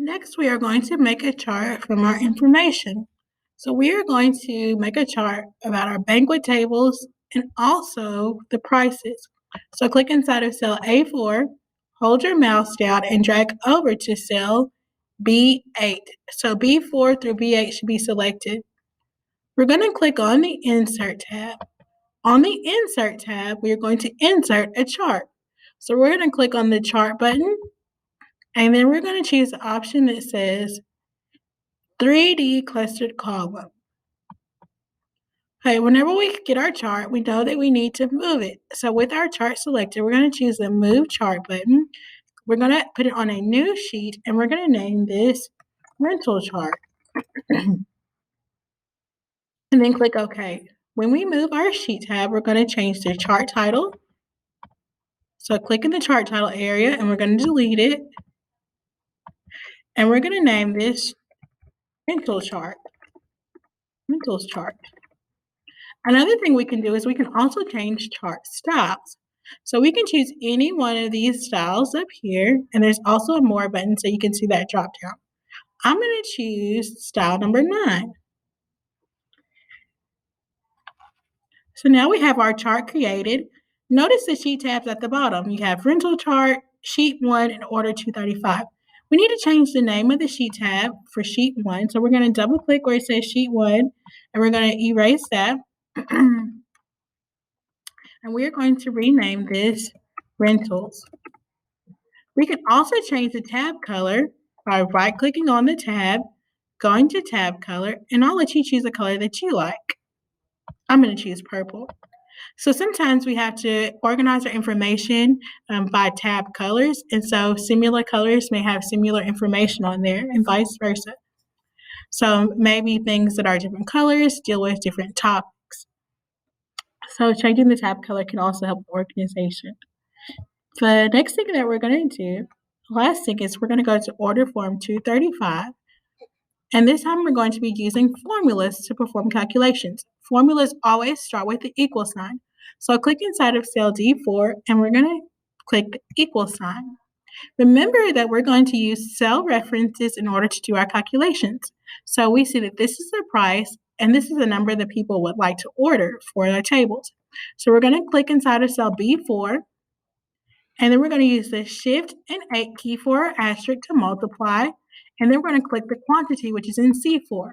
Next, we are going to make a chart from our information. So we are going to make a chart about our banquet tables and also the prices. So click inside of cell A4, hold your mouse down and drag over to cell B8. So B4 through B8 should be selected. We're going to click on the Insert tab. On the Insert tab, we are going to insert a chart. So we're going to click on the Chart button, and then we're going to choose the option that says 3D clustered column. Okay, whenever we get our chart, we know that we need to move it. So with our chart selected, we're going to choose the Move Chart button. We're going to put it on a new sheet, and we're going to name this Rental Chart. And then click OK. When we move our Sheet tab, we're going to change the chart title. So click in the chart title area, and we're going to delete it. And we're going to name this Rental Chart. Rentals Chart. Another thing we can do is we can also change chart styles. So we can choose any one of these styles up here, and there's also a More button so you can see that drop down. I'm going to choose style number 9. So now we have our chart created. Notice the sheet tabs at the bottom. You have Rental Chart, Sheet 1, and Order 235. We need to change the name of the sheet tab for Sheet 1. So we're going to double click where it says Sheet 1, and we're going to erase that. And we're going to rename this Rentals. We can also change the tab color by right-clicking on the tab, going to tab color, and I'll let you choose a color that you like. I'm going to choose purple. So sometimes we have to organize our information by tab colors, and so similar colors may have similar information on there and vice versa. So maybe things that are different colors deal with different topics. So changing the tab color can also help organization. The next thing that we're going to do, last thing is we're going to go to order form 235. And this time we're going to be using formulas to perform calculations. Formulas always start with the equal sign. So click inside of cell D4 and we're going to click the equal sign. Remember that we're going to use cell references in order to do our calculations. So we see that this is the price and this is the number that people would like to order for their tables. So we're going to click inside of cell B4. And then we're going to use the Shift and 8 key for our asterisk to multiply. And then we're going to click the quantity, which is in C4.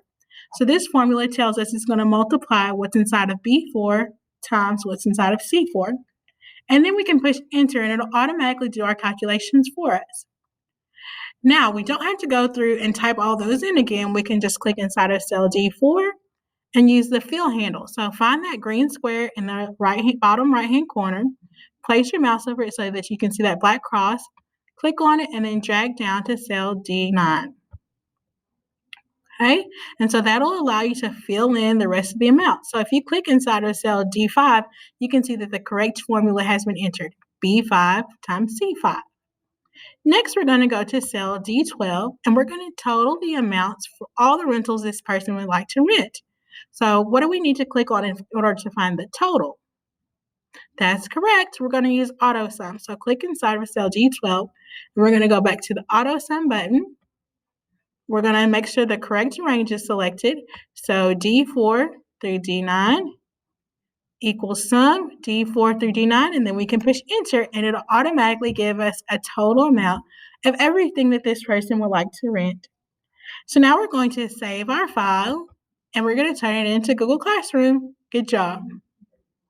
So this formula tells us it's going to multiply what's inside of B4 times what's inside of C4. And then we can push enter and it'll automatically do our calculations for us. Now, we don't have to go through and type all those in again. We can just click inside of cell D4 and use the fill handle. So find that green square in the bottom right-hand corner. Place your mouse over it so that you can see that black cross. Click on it and then drag down to cell D9. Okay, and so that'll allow you to fill in the rest of the amount. So if you click inside of cell D5, you can see that the correct formula has been entered, B5 times C5. Next, we're going to go to cell D12, and we're going to total the amounts for all the rentals this person would like to rent. So what do we need to click on in order to find the total? That's correct. We're going to use auto sum. So click inside of cell D12, and we're going to go back to the auto sum button. We're going to make sure the correct range is selected. So D4 through D9 equals sum, D4 through D9, and then we can push enter, and it'll automatically give us a total amount of everything that this person would like to rent. So now we're going to save our file, and we're going to turn it into Google Classroom. Good job.